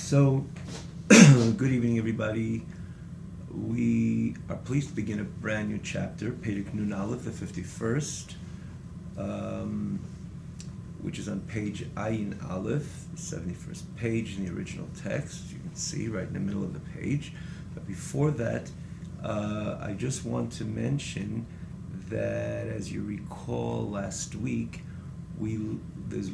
So, good evening, everybody. We are pleased to begin a brand new chapter, Perek Nun Aleph, the 51st, which is on page Ayin Aleph, the 71st page in the original text. You can see right in the middle of the page. But before that, I just want to mention that, as you recall last week, there's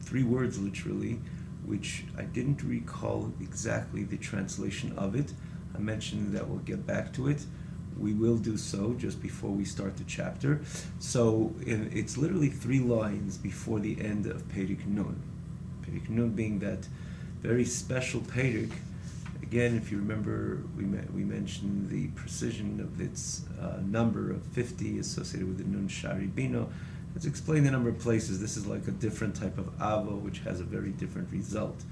three words literally, which I didn't recall exactly the translation of it. I mentioned that we'll get back to it. We will do so just before we start the chapter. So it's literally 3 lines before the end of Perek Nun. Perek Nun being that very special Perek. Again, if you remember, we mentioned the precision of its number of 50 associated with the Nun Shari Bino. Let's explain the number of places. This is like a different type of Ava, which has a very different result.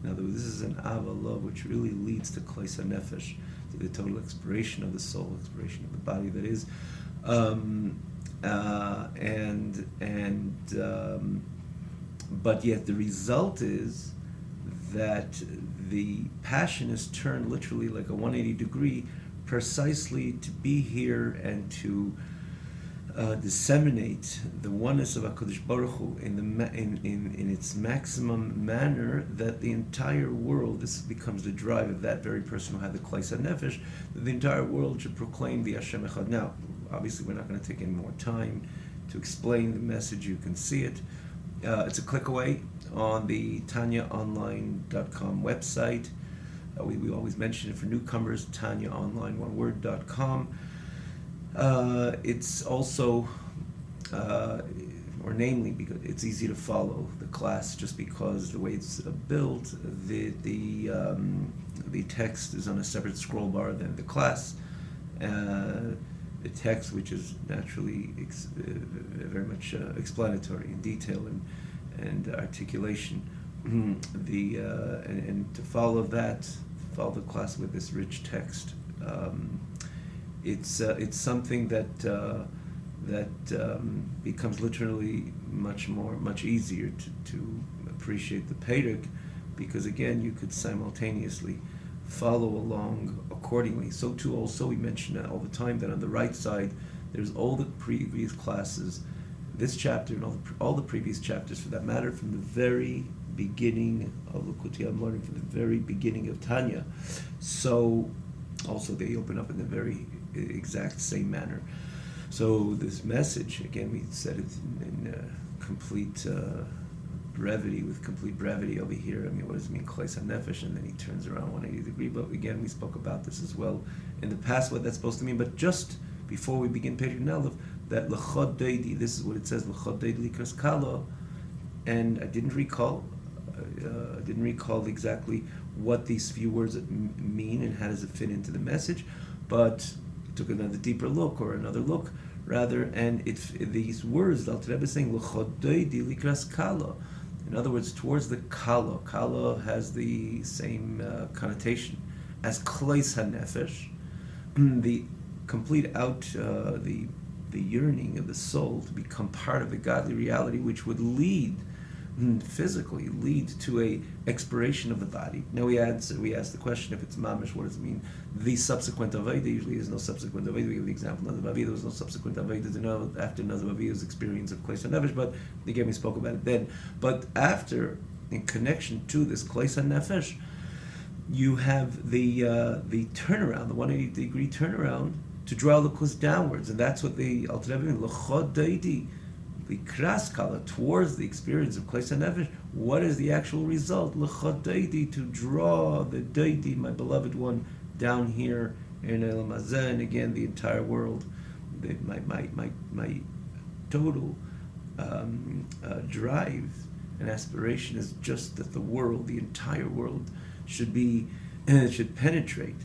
In other words, this is an Ava love which really leads to Kleis HaNefesh, to the total expiration of the soul, expiration of the body, that is. But yet the result is that the passion is turned literally like a 180 degree, precisely to be here and to disseminate the oneness of HaKadosh Baruch Hu in its maximum manner, that the entire world, this becomes the drive of that very person who had the Kleis HaNefesh, that the entire world should proclaim the Hashem Echad. Now, obviously we're not going to take any more time to explain the message. You can see it. It's a click away on the TanyaOnline.com website. We always mention it for newcomers, TanyaOnline.com. It's also, or namely, because it's easy to follow the class, just because the way it's built, the text is on a separate scroll bar than the class. The text, which is naturally very much explanatory in detail and articulation. And to follow the class with this rich text. It's something that becomes literally much easier to appreciate the Perek, because again you could simultaneously follow along accordingly. So too also we mention that all the time, that on the right side there's all the previous classes, this chapter and all the previous chapters for that matter, from the very beginning of Likutei Amarim, from the very beginning of Tanya. So also they open up in the very exact same manner. So this message, again, we said it in complete brevity, with complete brevity over here. I mean, what does it mean, Kleis HaNefesh? And then he turns around 180 degree. But again, we spoke about this as well in the past, what that's supposed to mean. But just before we begin Perek Nun Aleph, that L'chod Deidi, this is what it says, L'chod Deidi Likras Kala, and I didn't recall exactly what these few words mean and how does it fit into the message, but took another deeper look, or another look rather, and these words, the Alter Rebbe is saying L'chod Deidi Likras Kala. In other words, towards the Kala. Kala has the same connotation as Kleis HaNefesh, the complete the yearning of the soul to become part of the godly reality, which would physically lead to a expiration of the body. Now we ask the question, if it's mamish, what does it mean? The subsequent aveda, usually there's no subsequent aveda. We give the example of Nazav Avida, there was no subsequent aveda to know after Nazav Avida's experience of Kleis HaNefesh, but again we spoke about it then. But after, in connection to this Kleis HaNefesh, you have the turnaround, the 180 degree turnaround, to draw the kuz downwards, and that's what the Alter Rebbe means, L'chod Deidi, the Kras Kala, towards the experience of Kleis HaNefesh. What is the actual result? L'chod Deidi, to draw the Deidi, my beloved one, down here in Elam Hazeh, and again the entire world. My total drive and aspiration is just that the world, the entire world, should penetrate,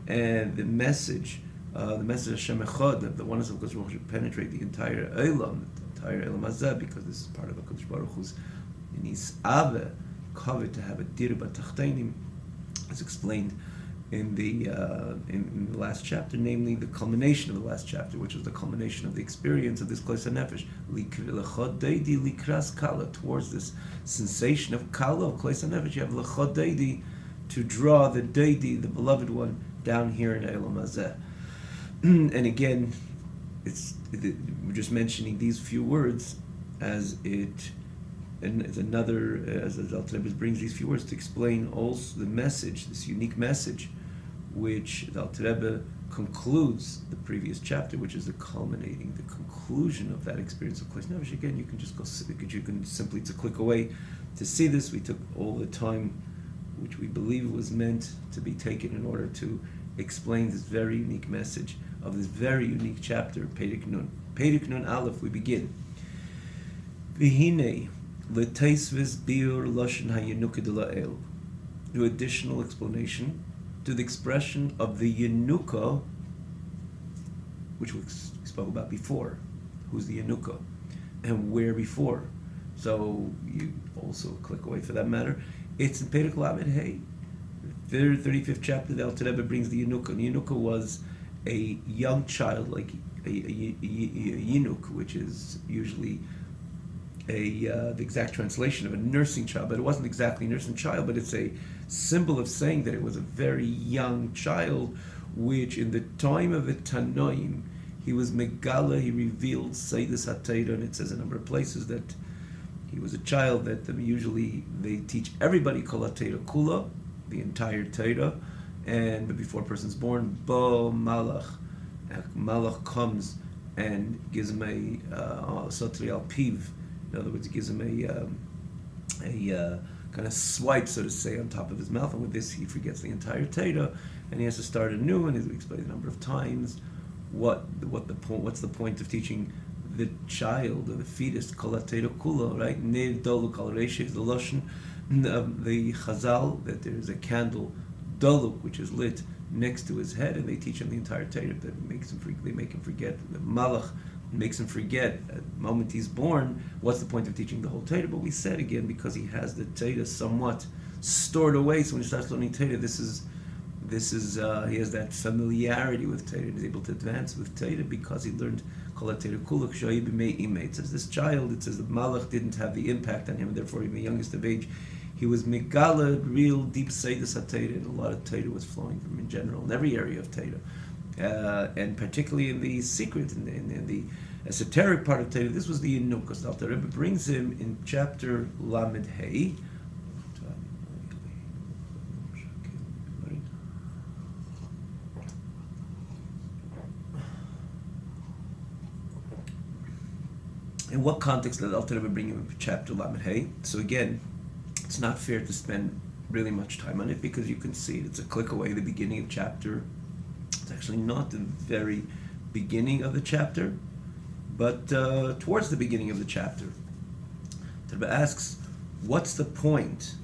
and the message of Hashem Echad, the oneness of HaKadosh Baruch Hu, should penetrate the entire Elam, Elam Hazeh, because this is part of HaKadosh Baruch Hu's Nis Ave, covet to have a dir b'tachteinim, as explained in the last chapter, namely the culmination of the last chapter, which was the culmination of the experience of this Klais HaNefesh, L'chod Deidi Likras Kala, towards this sensation of Kala, of Klais HaNefesh. You have L'chod Deidi, to draw the Deidi, the beloved one, down here in Eilam Hazeh. And again, we're just mentioning these few words as another, as the Alter Rebbe brings these few words to explain also the message, this unique message, which the Alter Rebbe concludes the previous chapter, which is the conclusion of that experience of Klais HaNefesh. Again, you can just go, you can simply, to click away to see this. We took all the time which we believe was meant to be taken in order to explain this very unique message of this very unique chapter, Perek Nun. Perek Nun Aleph, we begin. V'hinei l'teisves biur loshen hayenuka de la'el. Do additional explanation to the expression of the yenuka, which we spoke about before. Who's the yenuka? And where before? So you also click away for that matter. It's in Perek Lamed Hey. The 35th chapter, the Alter Rebbe brings the Yenuka. The Yenuka was a young child, like a Yinuk, which is usually the exact translation of a nursing child, but it wasn't exactly a nursing child, but it's a symbol of saying that it was a very young child, which in the time of the Tanoim, he was Megala, he revealed Seidus HaTeira, and it says a number of places that he was a child that usually they teach everybody Kol HaTeira Kula, the entire Torah, but before a person's born, Bo Malach, Malach comes and gives him a Sotri Al Piv. In other words, he gives him a kind of swipe, so to say, on top of his mouth, and with this he forgets the entire Torah, and he has to start anew. And as we explained a number of times, what's the point of teaching the child or the fetus Kol HaTeira Kula, right? Nir Doluk Al Reishiv, the Lashon, the Chazal, that there is a candle, Doluk, which is lit next to his head, and they teach him the entire Torah. That they make him forget. The Malach makes him forget at the moment he's born. What's the point of teaching the whole Torah? But we said again, because he has the Torah somewhat stored away, so when he starts learning Torah, he has that familiarity with Torah. He's able to advance with Torah because he learned Kol HaTeira Kula Kshoyi B'mei Imei. It says this child, it says the Malach didn't have the impact on him, and therefore even the youngest of age, he was Megala, real deep Seidus HaTeira, and a lot of Torah was flowing from him in general, in every area of Torah. And particularly in the secret, in the esoteric part of Torah, this was the Yenukas. The Alter Rebbe brings him in chapter Lamed Hey. In what context did the Alter Rebbe bring him in chapter Lamed Hey? So again, it's not fair to spend really much time on it because you can see it's a click away, the beginning of chapter. It's actually not the very beginning of the chapter, but towards the beginning of the chapter. Rebbe asks, what's the point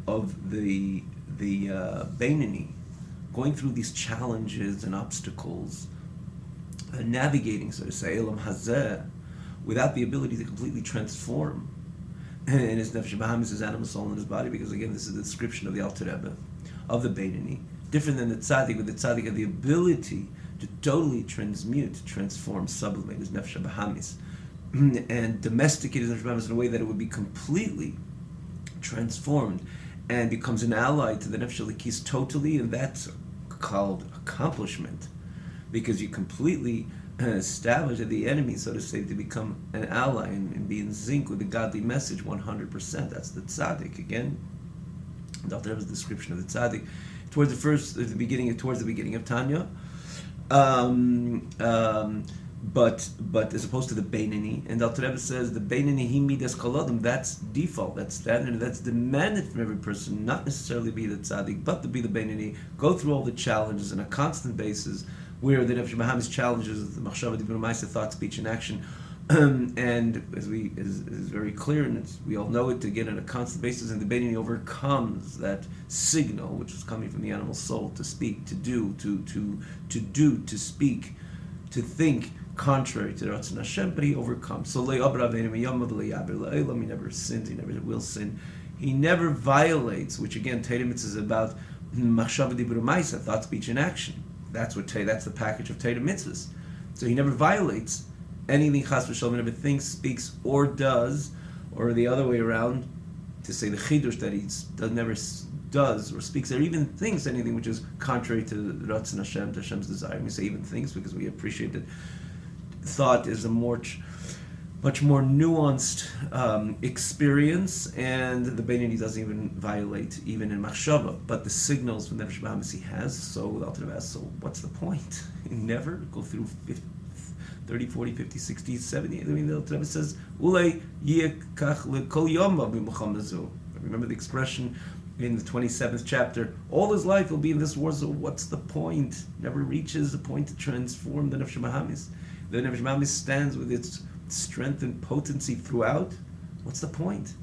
of the Beinoni going through these challenges and obstacles, navigating, so to say, Eilam Hazeh, without the ability to completely transform in his nefesh bahamis, his animal soul, in his body? Because again, this is the description of the Alter Rebbe, of the Beinoni. Different than the tzaddik, but the tzaddik had the ability to totally transform, sublimate his nefesh bahamis, and domesticate his nefesh bahamis in a way that it would be completely transformed and becomes an ally to the nefesh elikis totally, and that's called accomplishment, because you completely establish the enemy, so to say, to become an ally and be in zinc with the godly message 100%. That's the tzaddik. Again, the Alter Rebbe's description of the tzaddik towards the beginning of Tanya, but as opposed to the Beinoni, and the Alter Rebbe says the Beinoni he midas koladim, that's default, that's standard, that's demanded from every person, not necessarily be the tzaddik, but to be the Beinoni, go through all the challenges on a constant basis, where the Nefesh Bahamis challenges the Machshava, Dibur, Ma'aseh, thought, speech, and action, and as is very clear, and we all know it, again on a constant basis, and the Beinoni overcomes that signal which is coming from the animal soul to speak, to do, to speak, to think contrary to the Ratzon Hashem, but he overcomes. So he never sins, he never will sin, he never violates, which again Torah mitzvah is about machshava dibur u'maisa, thought, speech, and action. That's the package of Torah mitzvahs. So he never violates anything chas v'shalom, never thinks, speaks, or does, or the other way around, to say the chidush that he never does or speaks or even thinks anything which is contrary to the Ratzon Hashem, to Hashem's desire. We say even thinks because we appreciate that thought is a much more nuanced experience, and the Beinoni doesn't even violate even in machshava, but the signals from Nefesh Bahamis he has. So what's the point? You never go through 30, 40, 50, 60, 70. I mean, the Rebbe says, Ulei yekach lekol yoma b'muchamazu. Remember the expression in the 27th chapter, all his life will be in this war, so what's the point? Never reaches the point to transform the Nefesh Bahamis. The Nefesh Bahamis stands with its strength and potency throughout. What's the point?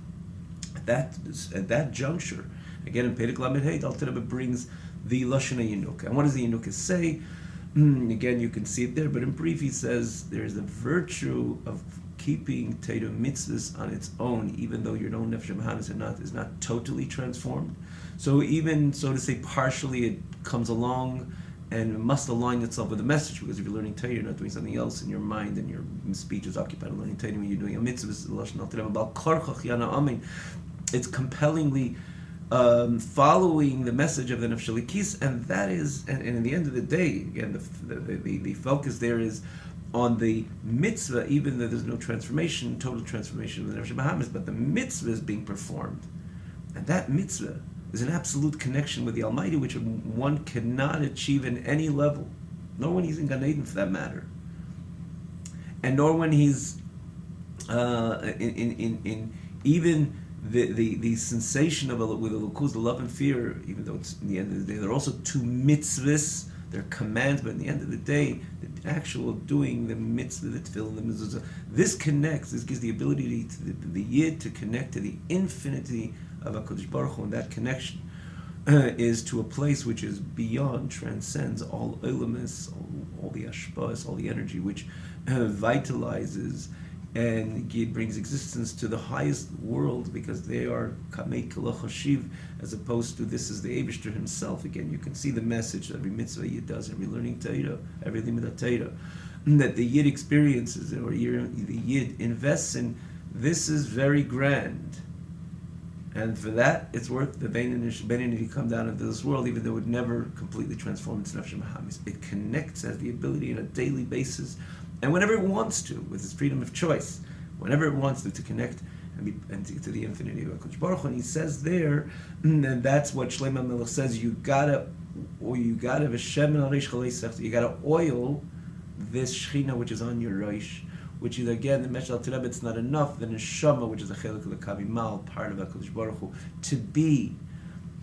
At that juncture, again in Perek Lamed Hey, Alter Rebbe brings the Lashon HaYinuk. And what does the Yinuk say? Again, you can see it there, but in brief he says there's a virtue of keeping Torah mitzvahs on its own, even though your own Nefesh Bahamis is not totally transformed. So even, so to say, partially it comes along and it must align itself with the message, because if you're learning Torah, you're not doing something else, and your mind and your speech is occupied on learning Torah. When you're doing a mitzvah, it's compellingly following the message of the Nefesh Elikis, and that is, and in the end of the day, again, the focus there is on the mitzvah, even though there's no total transformation of the Nefesh Bahamis, but the mitzvah is being performed, and that mitzvah is an absolute connection with the Almighty, which one cannot achieve in any level, nor when he's in Gan Eden for that matter, and nor when he's in even the sensation of with Elokus, the love and fear, even though it's in the end of the day, there are also two mitzvahs, they're commands, but in the end of the day, the actual doing the mitzvah, the tefillah, the mezuzah, this gives the ability to the yid to connect to the infinity of HaKadosh Baruch Hu, and that connection is to a place which is beyond, transcends all ilamis, all the ashpas, all the energy, which vitalizes and brings existence to the highest world, because they are kamei kala chashiv, as opposed to this is the Eibishter himself. Again, you can see the message that every mitzvah Yid does, every learning Torah, every limud Torah, that the Yid experiences, or the Yid invests in. This is very grand, and for that, it's worth the Beinoni to come down into this world, even though it would never completely transform its Nefesh Bahamis. It connects, has the ability on a daily basis, and whenever it wants to, with its freedom of choice, whenever it wants to connect and to the infinity of HaKadosh Baruch Hu. And he says there, and that's what Shlomo Melech says, you gotta oil this Shechina which is on your Reish, which is again the Meshal Tirab. It's not enough. The Neshama, which is a Chelik of the Kavimal, part of HaKadosh Baruch Hu, to be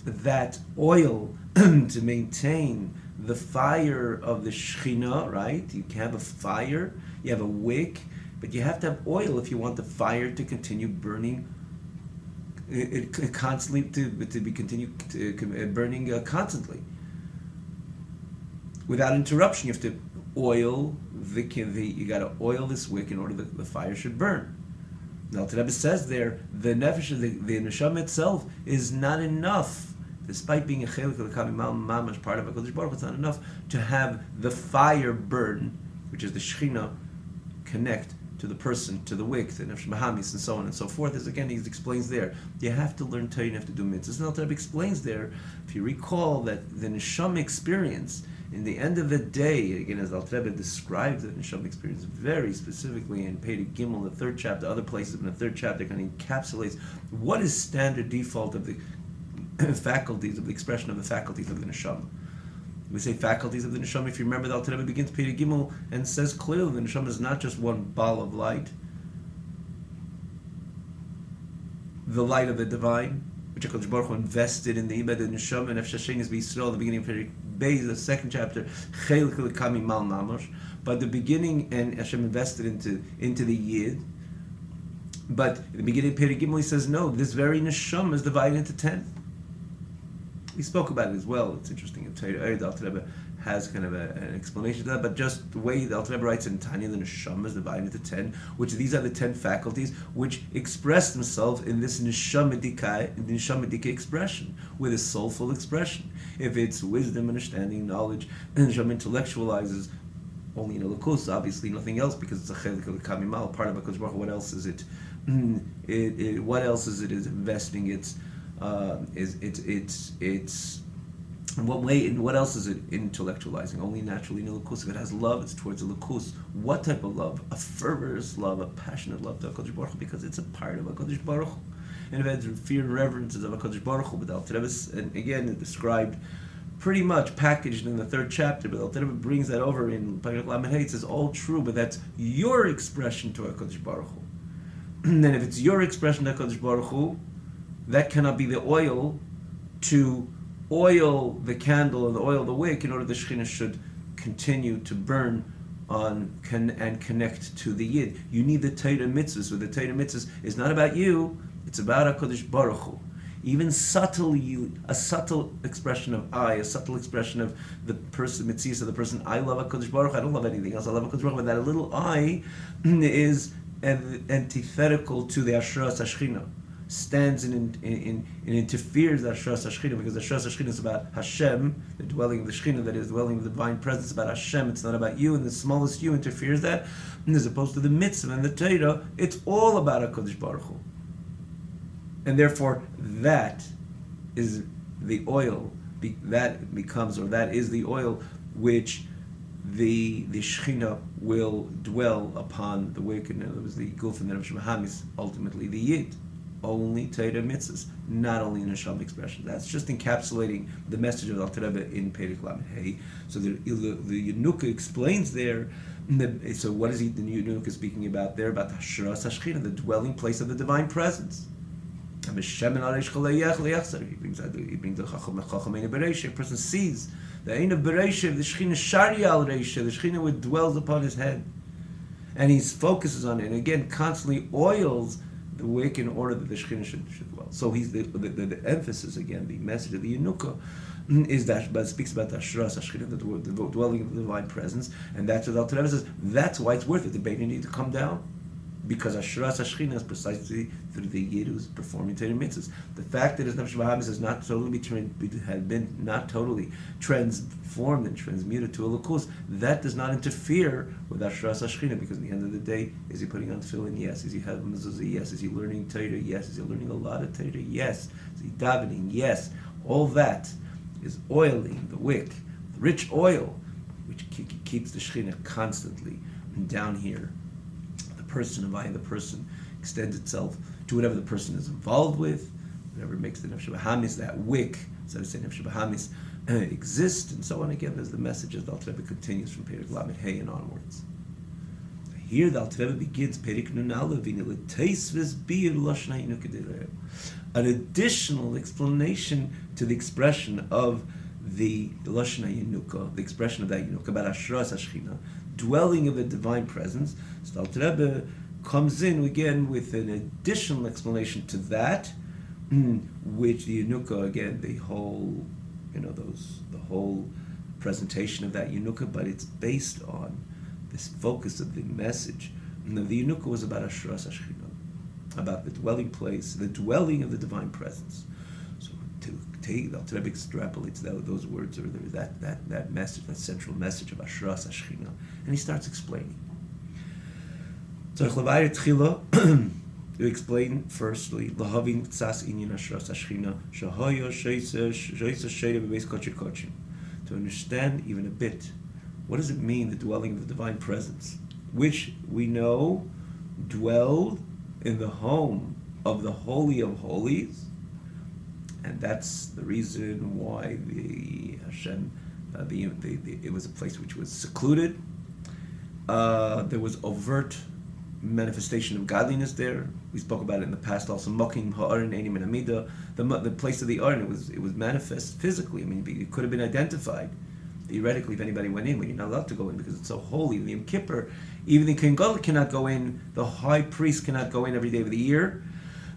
that oil to maintain the fire of the Shechina, right? You can have a fire, you have a wick, but you have to have oil if you want the fire to continue burning. It constantly burning constantly without interruption. You have to oil you got to oil this wick in order that the fire should burn. Now, the Rebbe says there, the nefesh, the neshama itself is not enough. Despite being a chelik of the kavimal mamash, part of HaKadosh Baruch Hu, it's not enough to have the fire burn, which is the Shechina, connect to the person, to the wick, the nefesh bahamis, and so on and so forth. As again, he explains there, you have to learn Torah, you have to do mitzvahs. And the Rebbe explains there, if you recall, that the neshama experience, in the end of the day, again, as Alter Rebbe describes the neshama experience very specifically in Perek Gimel, the third chapter, other places in the third chapter, kind of encapsulates what is standard default of the faculties, of the expression of the faculties of the neshama. We say faculties of the neshama. If you remember, the Alter Rebbe begins Perek Gimel and says clearly the neshama is not just one ball of light, the light of the divine, which HaKadosh Baruch Hu invested in the ibad of the neshama, and Nefesh Hashem is B'Yisrael, the beginning of Perek Beis, the second chapter, Chelik L'Kami Mal Mamash, but the beginning, and Hashem invested into the Yid. But in the beginning of Perek Gimel, he says, no, this very neshama is divided into 10. We spoke about it as well. It's interesting in Torah, has kind of an explanation to that, but just the way the Alter Rebbe writes in Tanya, the neshama is divided into 10, which these are the 10 faculties which express themselves in this neshamadika expression, with a soulful expression. If it's wisdom, understanding, knowledge, and neshama intellectualizes only in Elokus, obviously nothing else, because it's a chelik of the kamimal, part of HaKadosh Baruch Hu. What else is it? What else is it? Is investing? It's in what way? In what else is it intellectualizing? Only naturally in Elokus. If it has love, it's towards Elokus. What type of love? A fervorous love, a passionate love to HaKadosh Baruch Hu, because it's a part of HaKadosh Baruch Hu. And if it has fear and reverences of HaKadosh Baruch Hu, but Alter Rebbe, and again, it described pretty much packaged in the 3rd chapter, but Alter Rebbe brings that over in Perek Lamed Hey. It says all true, but that's your expression to HaKadosh Baruch Hu. And then if it's your expression to HaKadosh Baruch Hu, that cannot be the oil to oil the candle and oil the wick in order the Shekhinah should continue to burn on and connect to the Yid. You need the Torah mitzvahs, where the Torah mitzvahs is not about you, it's about HaKadosh Baruch Hu. Even subtly, a subtle expression of I, a subtle expression of the person, mitzvahs of the person, I love HaKadosh Baruch Hu, I don't love anything else, I love HaKadosh Baruch Hu, but that little I is antithetical to the Ashras HaShekhinah. Stands and interferes with Ashras HaShekhinah, because Ashras HaShekhinah is about Hashem, the dwelling of the Shekhinah, that is, dwelling of the divine presence, about Hashem. It's not about you, and the smallest you interferes that. And as opposed to the mitzvah and the Torah, it's all about HaKadosh Baruch Hu. And therefore, that is the oil, that becomes, or that is the oil which the Shekhinah will dwell upon the wicked. In other words, the Guf and the Nefesh Bahamis, ultimately the Yid. Only Torah mitzvahs, not only in Neshama expression. That's just encapsulating the message of Alter Rebbe in Perek Lamed Hey. So the Yenuka explains there. So what is the Yenuka speaking about there? About the Hashras HaShekhinah, the dwelling place of the divine presence. He brings the Chacham Ein Bereisha. A person sees the Ein of Bereisha, the Shekhinah Shari al Reisha, the Shekhinah which dwells upon his head, and he focuses on it, and again constantly oils the wick in order that the Shekhinah should dwell. So he's the emphasis, again, the message of the Yenuka is that, but it speaks about the Ashras HaShekhinah, the dwelling of the divine presence, and that's what Alter Rebbe says. That's why it's worth it. The Beit need to come down, because Ashras HaShekhinah is precisely through the Yid who's performing Torah mitzvahs. The fact that his Nefesh Bahamis has not totally transformed and transmuted to Elokus, that does not interfere with Ashras HaShekhinah, because at the end of the day, is he putting on tefillin? Yes. Is he having mezuzah? Yes. Is he learning Torah? Yes. Is he learning a lot of Torah? Yes. Is he davening? Yes. All that is oiling the wick, rich oil, which keeps the Shekhinah constantly down here. Person, and by the person extends itself to whatever the person is involved with, whatever makes the Nefesh Bahamis, that wick, so to say, Nefesh Bahamis exist, and so on. Again, there's the message as the Alter Rebbe continues from Perek Lamed Hey and onwards. Here the Alter Rebbe begins Perek Nun Aleph, an additional explanation to the expression of the Lashon HaYenuka, the expression of that Yenuka, about Ashras HaShekhinah, dwelling of the divine presence. So Alter Rebbe comes in again with an additional explanation to that, which the Yenuka, again, the whole, the whole presentation of that Yenuka, but it's based on this focus of the message. And the Yenuka was about Ashras HaShekhinah, about the dwelling place, the dwelling of the divine presence. So to take, the Alter Rebbe extrapolates those words, or that message, that central message of Ashras HaShekhinah, and he starts explaining. So to explain firstly, lahavin tzas inyan Ashras HaShekhinah shahoyo sheisa sheida bebeis kodesh kodeshim. To understand even a bit, what does it mean, the dwelling of the divine presence, which we know dwelled in the home of the Holy of Holies, and that's the reason why the Hashem, it was a place which was secluded. There was overt manifestation of godliness there. We spoke about it in the past also. Mokim ha'arin einim and amida, the place of the arin, it was manifest physically. I mean, it could have been identified theoretically if anybody went in, but you're not allowed to go in because it's so holy. The Yom Kippur, even the Kohen Gadol cannot go in. The high priest cannot go in every day of the year.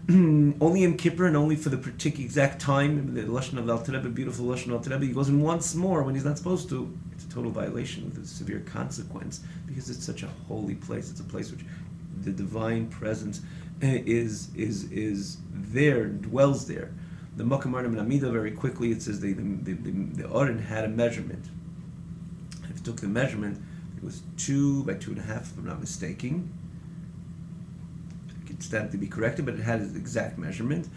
Only Yom Kippur, and only for the particular exact time. The Lashon of Alter Rebbe, beautiful Lashon of Alter Rebbe, he goes in once more when he's not supposed to. It's total violation with a severe consequence, because it's such a holy place. It's a place which the divine presence is there, dwells there. The Makam Arnam and Amida, very quickly, it says the Oren had a measurement. If you took the measurement, it was 2 by 2.5, if I'm not mistaken. I can stand to be corrected, but it had its exact measurement.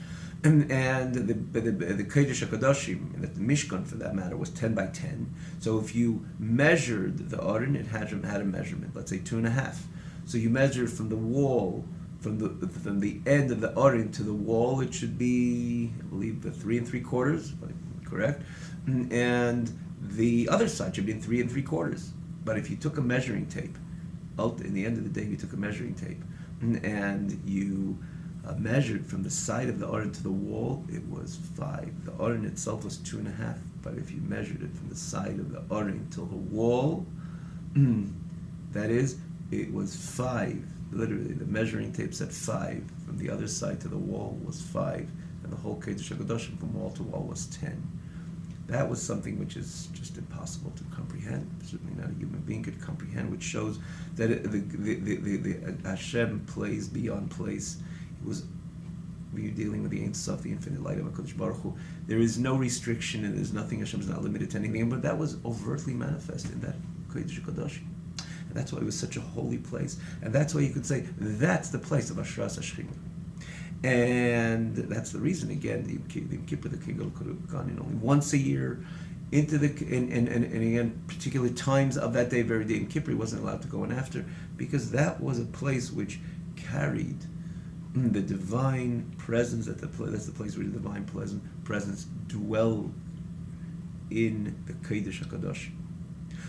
And the Kodesh HaKadoshim, the Mishkan for that matter, was 10 by 10. So if you measured the Oren, it had a measurement, let's say 2.5. So you measured from the wall, from the end of the Oren to the wall, it should be, I believe, 3 3/4, if I'm correct. And the other side should be 3 3/4. But if you took a measuring tape, in the end of the day, you took a measuring tape, and you measured from the side of the Oren to the wall, it was 5. The Oren itself was 2.5, but if you measured it from the side of the Oren till the wall, that is, it was 5. Literally, the measuring tape said 5. From the other side to the wall was 5, and the whole Kodesh HaKadoshim from wall to wall was 10. That was something which is just impossible to comprehend. Certainly not a human being could comprehend, which shows that the Hashem plays beyond place. It was, when you're dealing with the Ein Sof, the infinite light of HaKadosh Baruch Hu, there is no restriction and there's nothing, Hashem is not limited to anything, but that was overtly manifest in that Kodesh HaKadoshim. And that's why it was such a holy place. And that's why you could say, that's the place of Ashras HaShechina. And that's the reason, again, the Yom Kippur, the Kegel could have gone in only once a year into the, and again, particular times of that day, very day in Kippur, he wasn't allowed to go in after, because that was a place which carried the divine presence, that's the place where the divine presence dwelled in the Kodesh HaKadosh.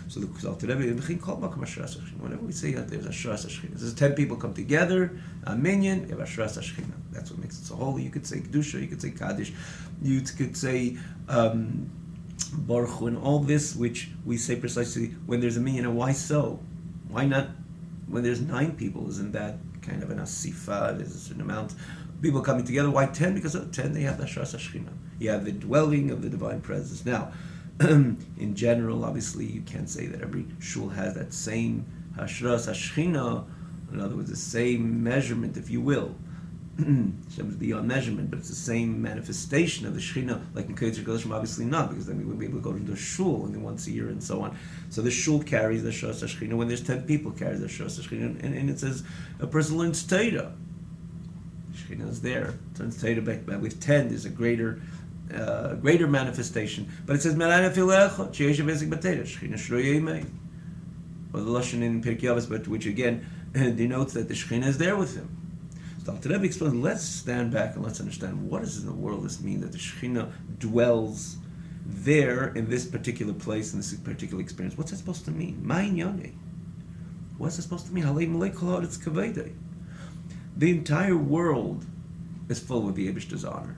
So the whenever we say that there's Ashras HaShechina, there's 10 people come together, a minyan, you have Ashras HaShechina. That's what makes it so holy. You could say Kedusha, you could say Kaddish, you could say Baruch Hu, and all this which we say precisely when there's a minyan. And why so? Why not when there's 9 people? Isn't that kind of an asifa? There's a certain amount of people coming together. Why 10? Because of 10 they have the Ashras HaShechina. You have the dwelling of the divine presence. Now, in general, obviously, you can't say that every shul has that same Hashras HaShechina, in other words, the same measurement, if you will. Hashem is beyond measurement, but it's the same manifestation of the Shechina, like in Kodesh HaKadoshim, obviously not, because then we wouldn't be able to go to the shul only once a year and so on. So the shul carries the Hashras HaShechina. When there's 10 people, carries the Hashras HaShechina, and it says a person learns Torah. Shechina is there. Turns Torah back with 10. There's a greater manifestation, but it says Melana Filecha Sheyesh Bezik Batera Shechina Shroyei, or the lashon in Pirkei Avos, but which again denotes that the Shechina is there with him. So Dr. Rebbe explains. Let's stand back and let's understand what does in the world this mean that the Shechina dwells there in this particular place in this particular experience. What's that supposed to mean? Ma'in Yonei. What's it supposed to mean? Halei Malei Kol Haaretz Kavodei. The entire world is full with the Eibishter's honor.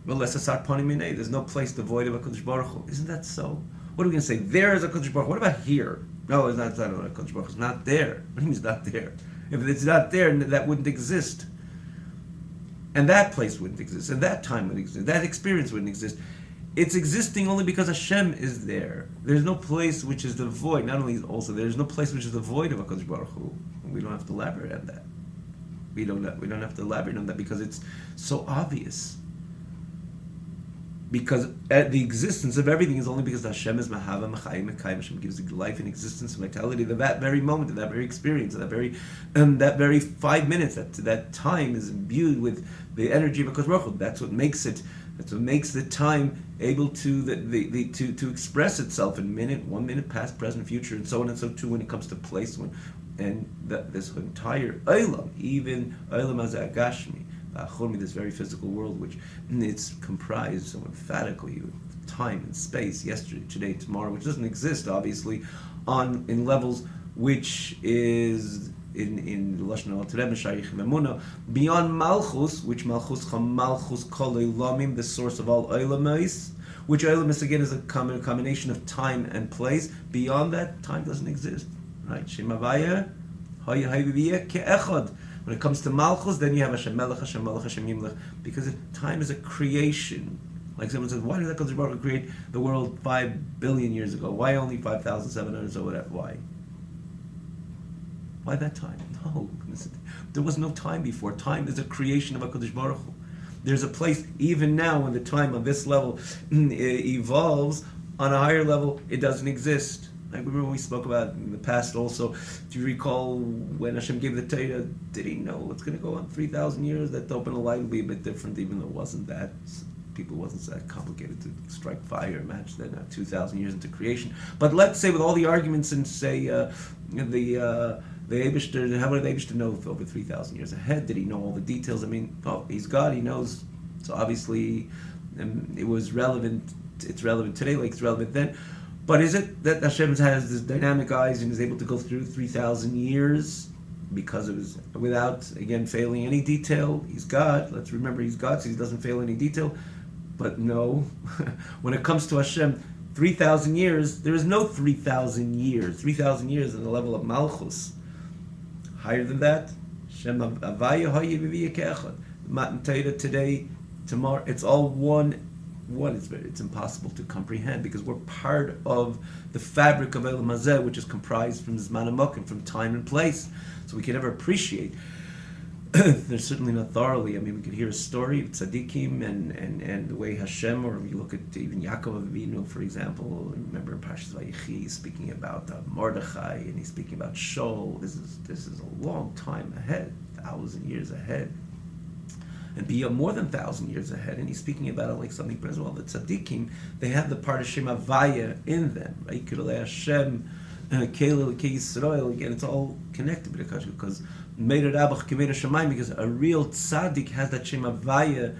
There's no place devoid of HaKadosh Baruch Hu. Isn't that so? What are we going to say? There is HaKadosh Baruch Hu. What about here? No, it's not HaKadosh Baruch Hu. It's not there. What do you mean it's not there? If it's not there, that wouldn't exist. And that place wouldn't exist. And that time wouldn't exist. That experience wouldn't exist. It's existing only because Hashem is there. There's no place which is devoid. Not only also, there's no place which is devoid of HaKadosh Baruch Hu. We don't have to elaborate on that. We don't have to elaborate on that because it's so obvious. Because the existence of everything is only because Hashem is Mahava, Machayim, Mekayim. Hashem gives life and existence and vitality to that very moment, to that very experience, to that very 5 minutes. That time is imbued with the energy of HaKadosh Baruch Hu. That's what makes it. That's what makes the time able to to express itself in 1 minute, past, present, future, and so on and so too when it comes to place. This entire Olam, even Olam Hazeh Agashmi, this very physical world, which it's comprised so emphatically of time and space, yesterday, today, tomorrow, which doesn't exist, obviously, in levels which is in Lashon al beyond Malchus, which Malchus Kol Eilamim, the source of all Eilamais, which Eilamis again is a combination of time and place. Beyond that, time doesn't exist. Right? Shemavaya, Hayaviyah Ke'echad. When it comes to Malchus, then you have Hashem Melech, Hashem Melech, Hashem Yimlech, because time is a creation Like someone says, why did HaKadosh Baruch Hu create the world 5 billion years ago? Why only 5,700 or whatever? Why? Why that time? No, there was no time before. Time is a creation of HaKadosh Baruch Hu. There's a place, even now, when the time on this level evolves, on a higher level, it doesn't exist. I remember we spoke about in the past also. Do you recall when Hashem gave the Torah, did he know it's going to go on 3,000 years? That to open a light will be a bit different, even though it wasn't that. People wasn't that complicated to strike fire, match that 2,000 years into creation. But let's say with all the arguments and say the Eibishter, how would the Eibishter know over 3,000 years ahead? Did he know all the details? I mean, he's God, he knows. So obviously it was relevant, it's relevant today like it's relevant then. But is it that Hashem has this dynamic eyes and is able to go through 3,000 years because it was without, again, failing any detail? He's God. Let's remember he's God, so he doesn't fail any detail. But no, when it comes to Hashem, 3,000 years, there is no 3,000 years. 3,000 years in the level of Malchus. Higher than that, Hashem Avaya Hayi V'Viyah Ke'echad. Matan Torah today, tomorrow, it's all one. It's impossible to comprehend because we're part of the fabric of Elam Hazeh, which is comprised from Zman HaMakom, from time and place. So we can never appreciate. There's certainly not thoroughly. I mean, we could hear a story of tzaddikim and the way Hashem, or you look at even Yaakov Avinu, for example. Remember in Parshas Vayechi, he's speaking about Mordechai, and he's speaking about Shaul. This is a long time ahead, 1,000 years ahead. And beyond more than 1,000 years ahead, and he's speaking about it like something present. Well, the tzaddikim, they have the part of Shem Havaya in them, right? Kirolei Hashem, Kelil Kei Yisrael. Again, it's all connected because Meir Rabach Kemeir Shamayim, because a real tzaddik has that Shem Havaya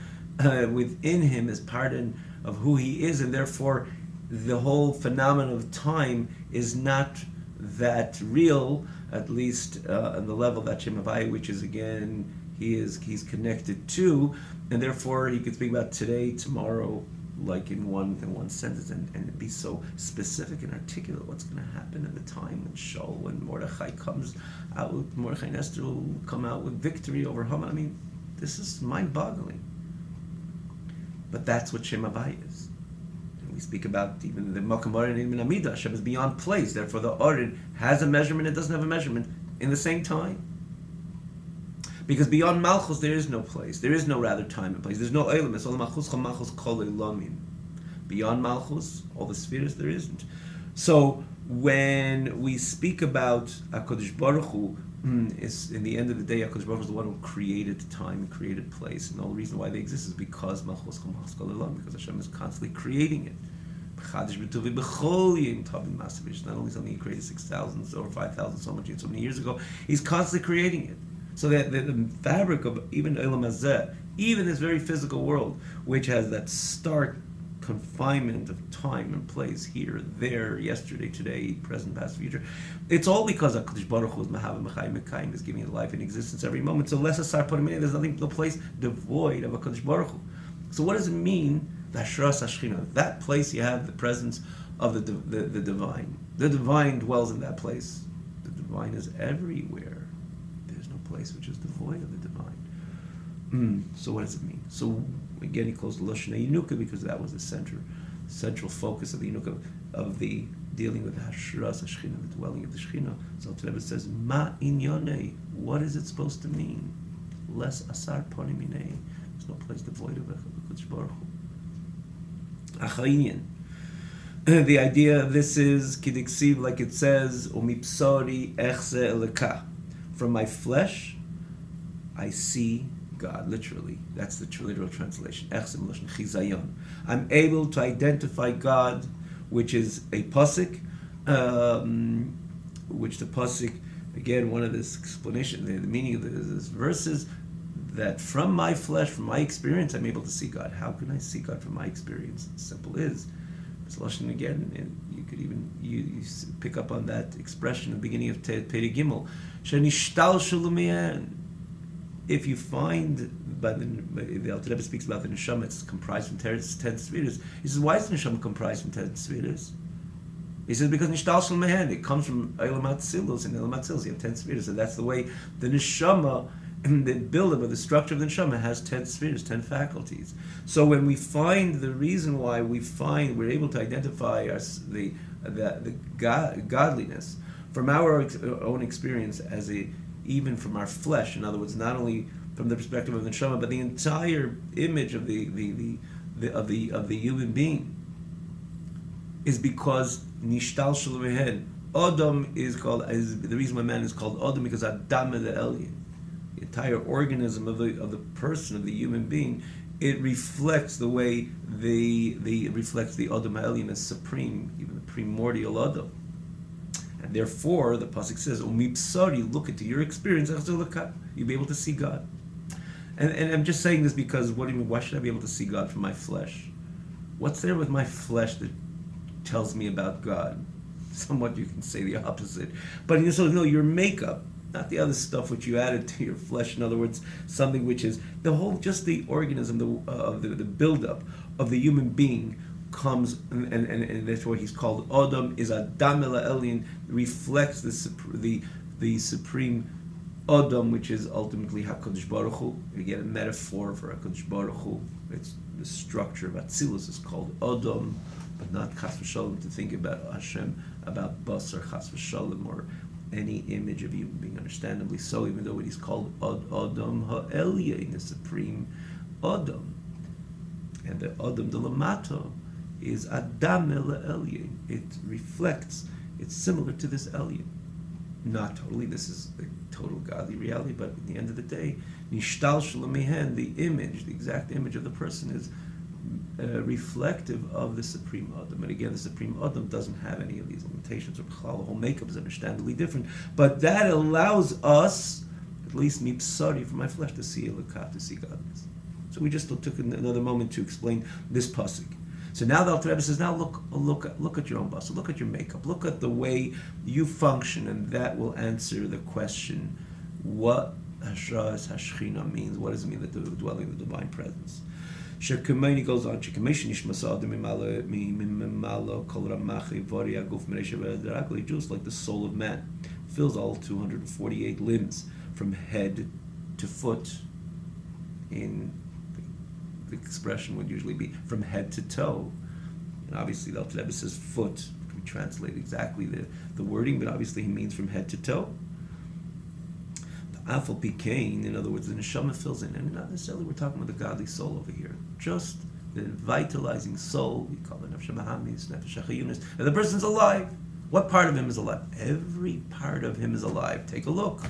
within him as part of who he is, and therefore the whole phenomenon of time is not that real, at least on the level of that Shem Havaya, which is again. He's connected to, and therefore he could speak about today, tomorrow, like in one sentence, and be so specific and articulate what's going to happen in the time when Shaul, when Mordechai comes out, Mordechai and Esther will come out with victory over Haman. I mean, this is mind-boggling. But that's what Shem Havaya is. And we speak about even the Makam Oren and Amida. Hashem is beyond place. Therefore, the Oren has a measurement, it doesn't have a measurement in the same time. Because beyond Malchus there is no place. There is no rather time and place. There's no Eilim. It's all Malchus Malchus Kol Eilamim. Beyond Malchus, all the spheres, there isn't. So when we speak about HaKadosh Baruch Hu, is in the end of the day, HaKadosh Baruch Hu is the one who created time and created place. And the only reason why they exist is because Malchus Malchus Kol Eilamim, because Hashem is constantly creating it. Not only something he created 6,000 or 5,000 so many years ago, he's constantly creating it. So that the fabric of even Elam Hazeh, even this very physical world, which has that stark confinement of time and place, here, there, yesterday, today, present, past, future, it's all because HaKadosh Baruch Hu is Mahav Mechayim Mekayim, is giving it life and existence every moment. So less asar paramina, there's no place devoid of HaKadosh Baruch Hu. So what does it mean, the Hashras HaShechina? That place you have the presence of the divine. The divine dwells in that place. The divine is everywhere. Place which is devoid of the divine. So what does it mean? So again, he calls the Lashon Yinuka because that was the central focus of the Yinuka, of the dealing with the Hashras HaShechina, the dwelling of the Shechina. So today it says, Ma inyonei, what is it supposed to mean? Less asar poni minei. There's no place devoid of HaKadosh Baruch Hu. Achayinyan. The idea of this is kidiksiv, like it says, umipsori echse eleka. From my flesh, I see God, literally. That's the literal translation. I'm able to identify God, which is a pasuk, which the pasuk, again, one of this explanation, the meaning of this verse is that from my flesh, from my experience, I'm able to see God. How can I see God from my experience? Simple is. It's Lashon again, and you could even you pick up on that expression at the beginning of Peri Gimel. If you find, the Alter Rebbe speaks about the neshama, it's comprised from 10 spheres. He says, why is the neshama comprised from 10 spheres? He says, because nishtal shel mehen, it comes from Elam Atzilus, and Elam Atzilus, you have 10 spheres, so that's the way the neshama the buildup of the structure of the neshama has 10 spheres, 10 faculties. So when we find the reason why we're able to identify the godliness from our own experience even from our flesh, in other words, not only from the perspective of the neshama, but the entire image of the human being, is because nishtal shalomehen. Adam is the reason why man is called Adam, because Adam the Elyon, the entire organism of the person, of the human being, it reflects the way it reflects the Adam Elyon as supreme, even the primordial Adam. And therefore, the pasuk says, "Umipsari, look into your experience, you'll be able to see God." And I'm just saying this because, what do you mean? Why should I be able to see God from my flesh? What's there with my flesh that tells me about God? Somewhat you can say the opposite. But your makeup, not the other stuff which you added to your flesh. In other words, something which is just the organism of the buildup of the human being comes, and that's why he's called Adam, is Adam el Elyon, reflects the supreme Adam, which is ultimately HaKadosh Baruch Hu. You get a metaphor for HaKadosh Baruch Hu. It's the structure of Atzilus is called Adam, but not Chas v'Shalom to think about Hashem, about Basar Chas v'Shalom, or any image of human being, understandably so, even though it is called Adam Ha'elyon, the supreme Adam. And the Adam de Lamato is Adam el Elyon. It reflects, it's similar to this Elyon. Not totally, this is the total godly reality, but at the end of the day, Nishtal Shalomehen, the image, the exact image of the person, is reflective of the Supreme Adam. And again, the Supreme Adam doesn't have any of these limitations, or the whole makeup is understandably different. But that allows us, at least me psari, from my flesh, to see Elokat, to see godliness. So we just took another moment to explain this pasuk. So now the Alter Rebbe says, now look at your own basar, look at your makeup, look at the way you function, and that will answer the question, what Hashras Hashchina means. What does it mean that the dwelling of the divine presence? Shekemeni goes on, Shekemeish Nishmas Adam Mimalo Kol Ramachi Vari Aguf Meresha V'Adaragli, just like the soul of man fills all 248 limbs from head to foot. In the expression would usually be from head to toe. And obviously the Alter Rebbe says foot. We translate exactly the wording, but obviously he means from head to toe. The Afal Pikain, in other words, the neshama fills in, and not necessarily we're talking about the godly soul over here, just the vitalizing soul. We call it Nefesh Mahamis, Nefesh Achayunis, and the person's alive. What part of him is alive? Every part of him is alive. Take a look.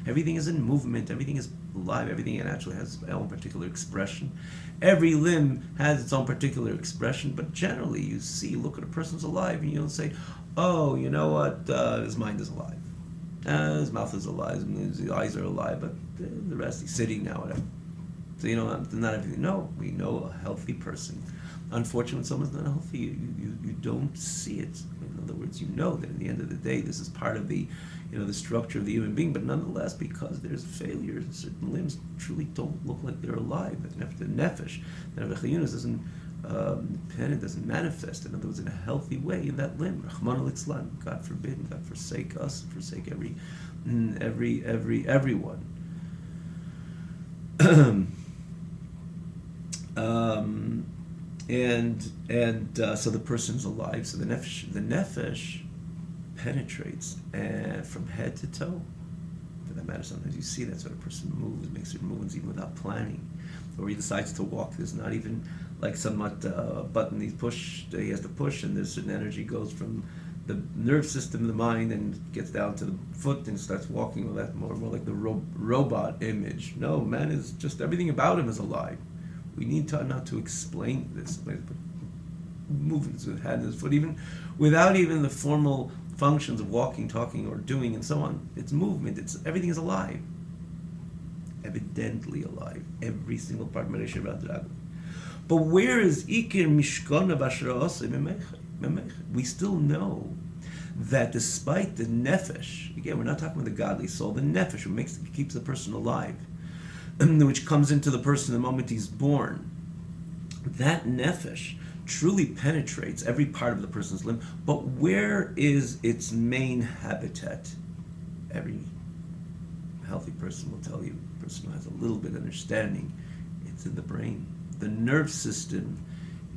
Everything is in movement. Everything is alive. Everything actually has its own particular expression. Every limb has its own particular expression. But generally, you look at a person's alive, and you'll say, "Oh, you know what? His mind is alive. His mouth is alive. His eyes are alive. But the rest, he's sitting now." Whatever. So not everything. No, we know a healthy person. Unfortunately, when someone's not healthy, you don't see it. In other words, you know that at the end of the day, this is part of the structure of the human being, but nonetheless, because there's failures, certain limbs truly don't look like they're alive. The nefesh, the nefesh doesn't manifest. In other words, in a healthy way in that limb. Rahman al-Islam, God forbid, God forsake us, forsake everyone. So the person's alive. So the nefesh penetrates from head to toe. For that matter, sometimes you see that sort of person moves, makes certain movements even without planning, or he decides to walk. There's not even like somewhat a button he has to push, and there's certain energy goes from the nerve system, the mind, and gets down to the foot and starts walking. Well, that's more like the robot image. No, man is just everything about him is alive. We need not to explain this, but movements with hand and foot, even without even the formal functions of walking, talking, or doing, and so on. It's movement. Everything is alive. Evidently alive. Every single part of Meresha V'Adaragli. But where is Ikir Mishkon of Asher Osei Memech? We still know that despite the nefesh, again, we're not talking about the godly soul, the nefesh, which keeps the person alive, which comes into the person the moment he's born, that nefesh truly penetrates every part of the person's limb. But where is its main habitat? Every healthy person will tell you, person has a little bit of understanding, it's in the brain. The nerve system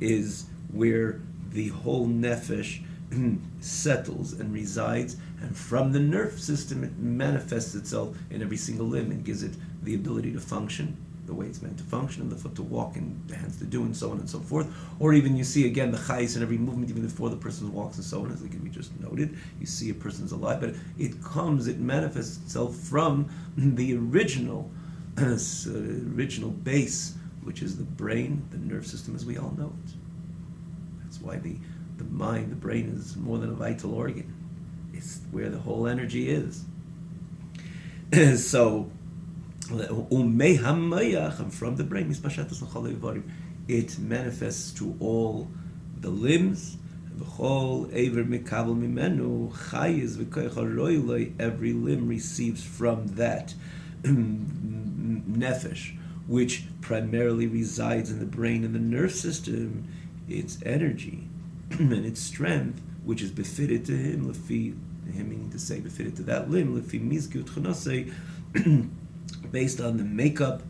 is where the whole nefesh settles and resides, and from the nerve system it manifests itself in every single limb and gives it the ability to function the way it's meant to function, and the foot to walk, and the hands to do, and so on and so forth. Or even you see again the chayis in every movement, even before the person walks, and so on, as we just noted. You see a person's alive, but it manifests itself from the original base, which is the brain, the nerve system as we all know it. That's why the mind, the brain, is more than a vital organ. It's where the whole energy is. So, and from the brain, it manifests to all the limbs. Every limb receives from that nefesh, which primarily resides in the brain and the nerve system, its energy and its strength, which is befitted to him, meaning to say befitted to that limb, based on the makeup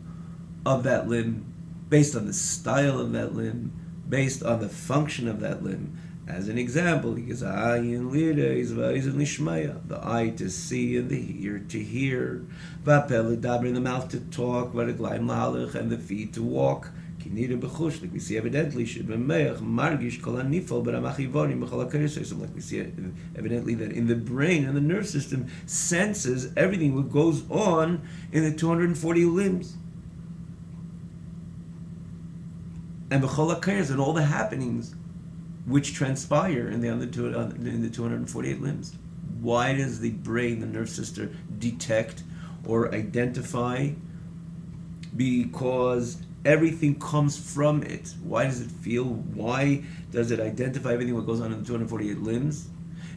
of that limb, based on the style of that limb, based on the function of that limb. As an example, he gives the eye to see and the ear to hear, the mouth to talk, and the feet to walk. Like we see evidently, like we see evidently that in the brain and the nerve system senses everything that goes on in the 240 limbs. And and all the happenings which transpire in the 248 limbs. Why does the brain, the nerve system, detect or identify? Because everything comes from it. Why does it feel? Why does it identify everything what goes on in the 248 limbs?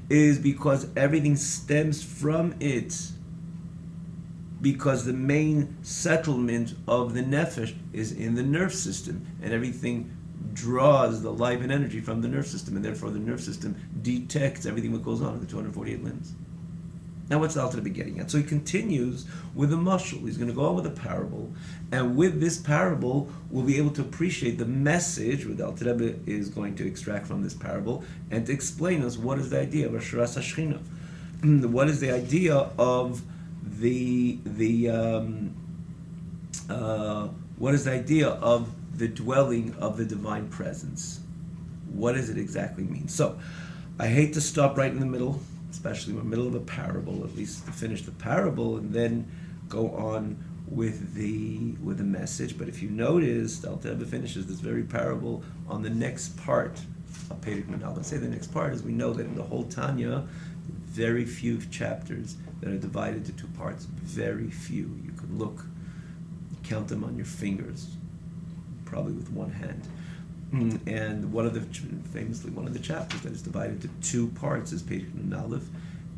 Is because everything stems from it. Because the main settlement of the nefesh is in the nerve system, and everything draws the life and energy from the nerve system, and therefore the nerve system detects everything that goes on in the 248 limbs. Now what's the Alter Rebbe getting at? So he continues with a mashal. He's going to go on with a parable, and with this parable we'll be able to appreciate the message what the Alter Rebbe is going to extract from this parable, and to explain us what is the idea of Asheras HaShechina. What is the idea of what is the idea of the dwelling of the divine presence? What does it exactly mean? So, I hate to stop right in the middle, especially in the middle of a parable, at least to finish the parable and then go on with the message. But if you notice, the Alter Rebbe finishes this very parable on the next part of Perek Nun Aleph. Say the next part is we know that in the whole Tanya, very few chapters that are divided into two parts. Very few. You could count them on your fingers, probably with one hand. And famously one of the chapters that is divided into two parts is Perek Nun Aleph,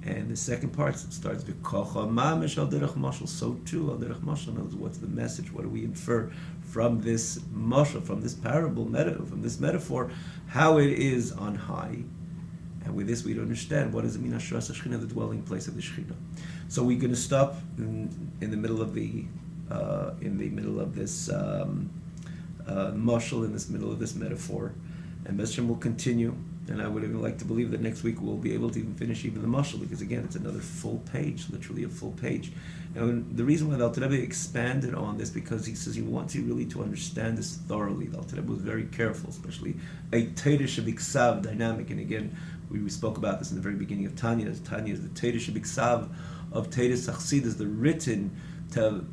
and the second part starts with Kocha Mamish al Derech Mashal. So too, al Derech Mashal knows what's the message. What do we infer from this mashal, from this parable, from this metaphor, how it is on high. And with this, we'd understand what does it mean, Asheras HaShechina, the dwelling place of the Shechina. So we're going to stop in the middle of this mashal, in this middle of this metaphor, and Beshem will continue. And I would even like to believe that next week we'll be able to even finish even the mashal, because again, it's another full page, literally a full page. And the reason why the Alter Rebbe expanded on this, because he says he wants you really to understand this thoroughly. The Alter Rebbe was very careful, especially a Torah Shebiksav dynamic. And again, we spoke about this in the very beginning of Tanya. Tanya is the Torah Shebiksav of Torah Chassidus, the written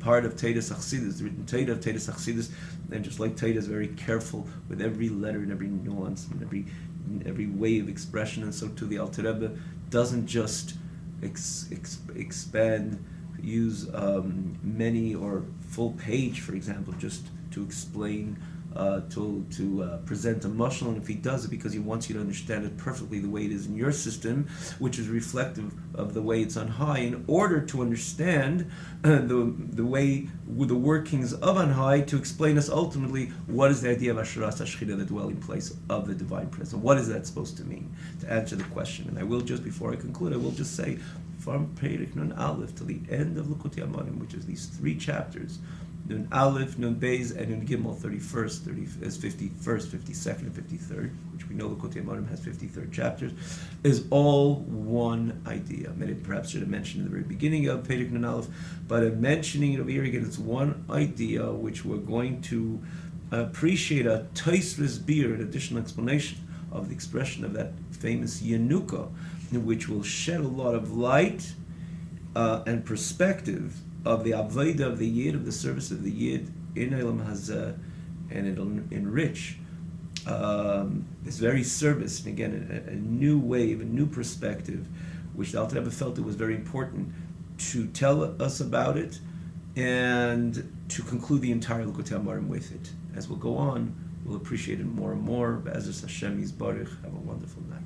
part of Torah Chassidus, the written Torah of Torah Chassidus. And just like Torah is very careful with every letter and every nuance and every way of expression, and so too the Alter Rebbe doesn't just expand, use many or full page, for example, just to explain, to present a mashal. And if he does it because he wants you to understand it perfectly the way it is in your system, which is reflective of the way it's on high, in order to understand the way, with the workings of on high, to explain us ultimately what is the idea of Asheras HaShechina, the dwelling place of the divine presence. What is that supposed to mean? To answer the question. And I will just, before I conclude, I will just say, from Perek Nun Aleph to the end of Likutei Amarim, which is these 3 chapters, Nun Aleph, Nun Beis, and Nun Gimel, 31st, 51st, 52nd, and 53rd, which we know Likutei Amarim has 53rd chapters, is all one idea. Maybe perhaps should have mentioned in the very beginning of Perek Nun Aleph, but I'm mentioning it over here again. It's one idea which we're going to appreciate a Tosfos beer, an additional explanation of the expression of that famous Yanuka, which will shed a lot of light and perspective of the Avodah of the Yid, of the service of the Yid in Olam Hazeh, and it'll enrich this very service, and again, a new wave, a new perspective, which the Alter Rebbe felt it was very important to tell us about it, and to conclude the entire Likutei Amarim with it. As we'll go on, we'll appreciate it more and more. Be'ezus Hashem Yisbarach. Have a wonderful night.